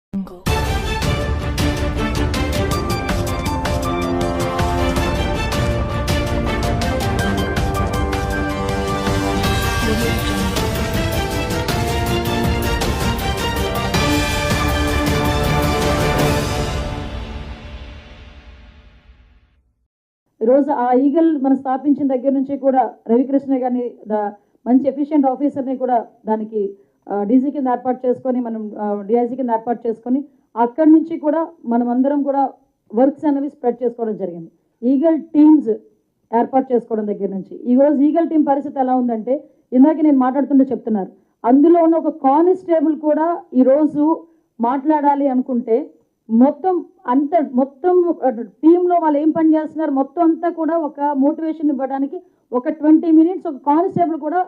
ఈరోజు ఆ ఈగల్ మనం స్థాపించిన దగ్గర నుంచి కూడా రవికృష్ణ గారిని మంచి ఎఫిషియెంట్ ఆఫీసర్ని కూడా దానికి డీజీ కింద ఏర్పాటు చేసుకొని మనం డిఐజీ కింద ఏర్పాటు చేసుకొని అక్కడి నుంచి కూడా మనం అందరం కూడా వర్క్స్ అనేవి స్ప్రెడ్ చేసుకోవడం జరిగింది. ఈగల్ టీమ్స్ ఏర్పాటు చేసుకోవడం దగ్గర నుంచి ఈరోజు ఈగల్ టీం పరిస్థితి ఎలా ఉందంటే ఇందాక నేను మాట్లాడుతుంటే చెప్తున్నారు, అందులో ఉన్న ఒక కానిస్టేబుల్ కూడా ఈరోజు మాట్లాడాలి అనుకుంటే మొత్తం టీంలో వాళ్ళు ఏం పని చేస్తున్నారు మొత్తం అంతా కూడా ఒక మోటివేషన్ ఇవ్వడానికి ఒక 20 minutes ఒక కానిస్టేబుల్ కూడా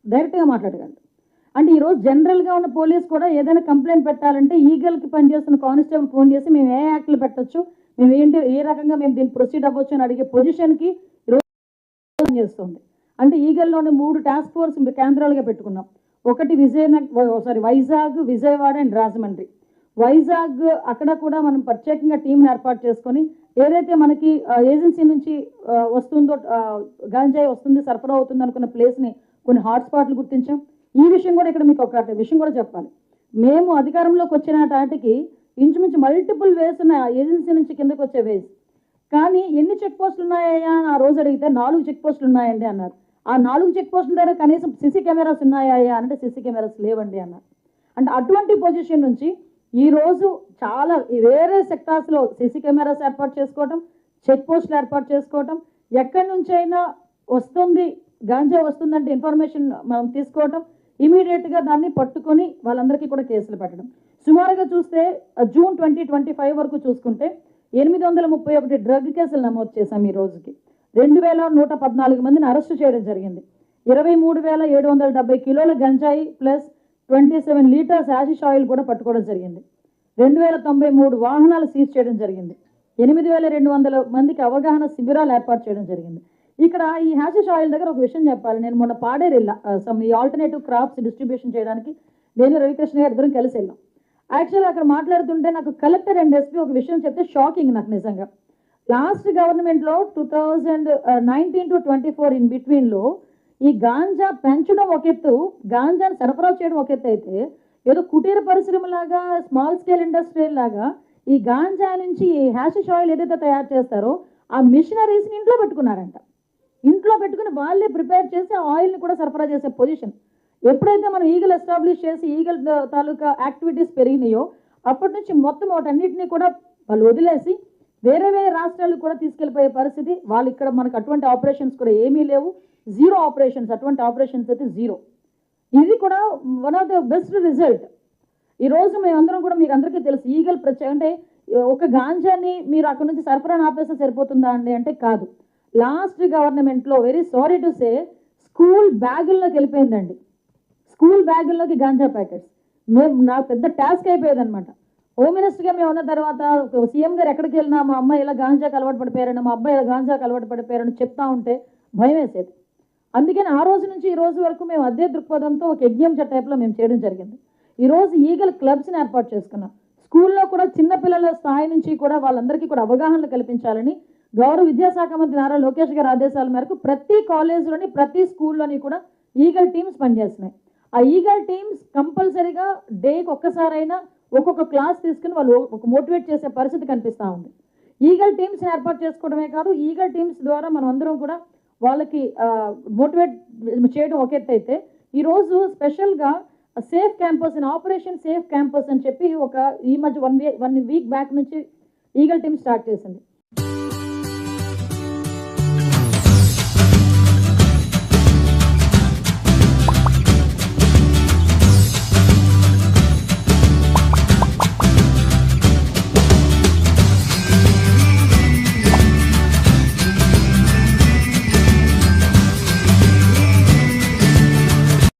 డైరెక్ట్గా మాట్లాడగలరు. అంటే ఈరోజు జనరల్గా ఉన్న పోలీస్ కూడా ఏదైనా కంప్లైంట్ పెట్టాలంటే ఈగల్కి పనిచేస్తున్న కానిస్టేబుల్ ఫోన్ చేసి మేము ఏ యాక్ట్లు పెట్టచ్చు, మేము ఏంటి ఏ రకంగా మేము దీన్ని ప్రొసీడ్ అవ్వచ్చు అని అడిగే పొజిషన్కి ఈరోజు చేస్తుంది. అంటే ఈగల్లోనే 3 టాస్క్ ఫోర్స్ కేంద్రాలుగా పెట్టుకున్నాం. ఒకటి వైజాగ్, విజయవాడ అండ్ రాజమండ్రి. వైజాగ్ అక్కడ కూడా మనం ప్రత్యేకంగా టీంని ఏర్పాటు చేసుకొని ఏదైతే మనకి ఏజెన్సీ నుంచి వస్తుందో గాంజాయి వస్తుంది సరఫరా అవుతుంది అనుకున్న ప్లేస్ని కొన్ని హాట్స్పాట్లు గుర్తించాం. ఈ విషయం కూడా ఇక్కడ మీకు ఒక విషయం కూడా చెప్పాలి, మేము అధికారంలోకి వచ్చిన నాటికి ఇంచుమించు మల్టిపుల్ వేస్ ఉన్నాయి ఏజెన్సీ నుంచి కిందకు వచ్చే వేస్. కానీ ఎన్ని చెక్ పోస్టులు ఉన్నాయా అని ఆ రోజు అడిగితే 4 చెక్ పోస్టులు ఉన్నాయండి అన్నారు. ఆ 4 చెక్ పోస్టుల దగ్గర కనీసం సిసి కెమెరాస్ ఉన్నాయా అంటే సిసి కెమెరాస్ లేవండి అన్నారు. అంటే అటువంటి పొజిషన్ నుంచి ఈరోజు చాలా వేరే సెక్టార్స్లో సీసీ కెమెరాస్ ఏర్పాటు చేసుకోవటం, చెక్ పోస్టులు ఏర్పాటు చేసుకోవటం, ఎక్కడి నుంచి అయినా వస్తుంది గాంజా వస్తుందంటే ఇన్ఫర్మేషన్ మనం తీసుకోవటం, ఇమీడియట్గా దాన్ని పట్టుకొని వాళ్ళందరికీ కూడా కేసులు పెట్టడం. సుమారుగా చూస్తే జూన్ 2025 వరకు చూసుకుంటే 831 డ్రగ్ కేసులు నమోదు చేశాం. ఈ రోజుకి 2114 మందిని అరెస్టు చేయడం జరిగింది. 23,770 కిలోల గంజాయి ప్లస్ 27 లీటర్స్ యాషిష్ ఆయిల్ కూడా పట్టుకోవడం జరిగింది. 2093 వాహనాలు సీజ్ చేయడం జరిగింది. 8,200 మందికి అవగాహన శిబిరాలు ఏర్పాటు చేయడం జరిగింది. ఇక్కడ ఈ హ్యాషిష్ ఆయిల్ దగ్గర ఒక విషయం చెప్పాలి. నేను మొన్న పాడేరు వెళ్ళా ఈ ఆల్టర్నేటివ్ క్రాప్స్ డిస్ట్రిబ్యూషన్ చేయడానికి నేను రవికృష్ణ గారి ఇద్దరం కలిసి వెళ్ళాం. యాక్చువల్గా అక్కడ మాట్లాడుతుంటే నాకు కలెక్టర్ అండ్ ఎస్పీ ఒక విషయం చెప్తే షాకింగ్ నాకు నిజంగా. లాస్ట్ గవర్నమెంట్లో 2019 to 24 ఇన్ బిట్వీన్లో ఈ గాంజా పెంచడం ఒక ఎత్తు, గాంజాని సరఫరా చేయడం ఒక ఎత్తు అయితే ఏదో కుటీర పరిశ్రమలాగా స్మాల్ స్కేల్ ఇండస్ట్రీ లాగా ఈ గాంజా నుంచి ఈ హ్యాషిష్ ఆయిల్ ఏదైతే తయారు చేస్తారో ఆ మిషనరీస్ని ఇంట్లో పెట్టుకున్నారంట. ఇంట్లో పెట్టుకుని వాళ్ళే ప్రిపేర్ చేసి ఆ ఆయిల్ని కూడా సరఫరా చేసే పొజిషన్. ఎప్పుడైతే మనం ఈగల్ ఎస్టాబ్లిష్ చేసి ఈగల్ తాలూకా యాక్టివిటీస్ పెరిగినాయో అప్పటి నుంచి మొత్తం వాటన్నిటిని కూడా వాళ్ళు వదిలేసి వేరే వేరే రాష్ట్రాలకు కూడా తీసుకెళ్ళిపోయే పరిస్థితి. వాళ్ళు ఇక్కడ మనకు అటువంటి ఆపరేషన్స్ కూడా ఏమీ లేవు, జీరో ఆపరేషన్స్, అటువంటి ఆపరేషన్స్ అయితే జీరో. ఇది కూడా one of the best result. ఈరోజు మేమందరం కూడా మీకు అందరికీ తెలుసు ఈగల్ అంటే ఒక గాంజాని మీరు అక్కడ నుంచి సరఫరా ఆపేస్తే సరిపోతుందా అండి అంటే కాదు. లాస్ట్ గవర్నమెంట్లో very sorry to say school బ్యాగుల్లోకి వెళ్ళిపోయిందండి. స్కూల్ బ్యాగుల్లోకి గాంజా ప్యాకెట్స్. నాకు పెద్ద టాస్క్ అయిపోయేది అనమాట. హోమ్ మినిస్టర్గా మేము ఉన్న తర్వాత సీఎం గారు ఎక్కడికి వెళ్ళినా మా అమ్మాయి ఇలా గాంజాకి అలవాటు పడిపోయారని, మా అబ్బాయి ఇలా గాంజాకి అలవాటు పడిపోయారని చెప్తా ఉంటే భయం వేసేది. అందుకని ఆ రోజు నుంచి ఈ రోజు వరకు మేము అదే దృక్పథంతో ఒక యజ్ఞం టైప్లో మేము చేయడం జరిగింది. ఈరోజు ఈగల్ క్లబ్స్ని ఏర్పాటు చేసుకున్నాం. స్కూల్లో కూడా చిన్నపిల్లల స్థాయి నుంచి కూడా వాళ్ళందరికీ కూడా అవగాహన కల్పించాలని గౌరవ విద్యాశాఖ మంత్రి నారా లోకేష్ గారి ఆదేశాల మేరకు ప్రతి కాలేజ్లోని ప్రతి స్కూల్లోని కూడా ఈగల్ టీమ్స్ పనిచేస్తున్నాయి. ఆ ఈగల్ టీమ్స్ కంపల్సరీగా డేకి ఒక్కసారైనా ఒక్కొక్క క్లాస్ తీసుకుని వాళ్ళు ఒక మోటివేట్ చేసే పరిస్థితి కనిపిస్తూ ఉంది. ఈగల్ టీమ్స్ని ఏర్పాటు చేసుకోవడమే కాదు, ఈగల్ టీమ్స్ ద్వారా మనం అందరం కూడా వాళ్ళకి మోటివేట్ చేయడం ఒక ఎత్తు అయితే ఈరోజు స్పెషల్గా సేఫ్ క్యాంపస్ అని ఆపరేషన్ సేఫ్ క్యాంపస్ అని చెప్పి ఈ మధ్య వన్ వీక్ బ్యాక్ నుంచి ఈగల్ టీమ్ స్టార్ట్ చేసింది.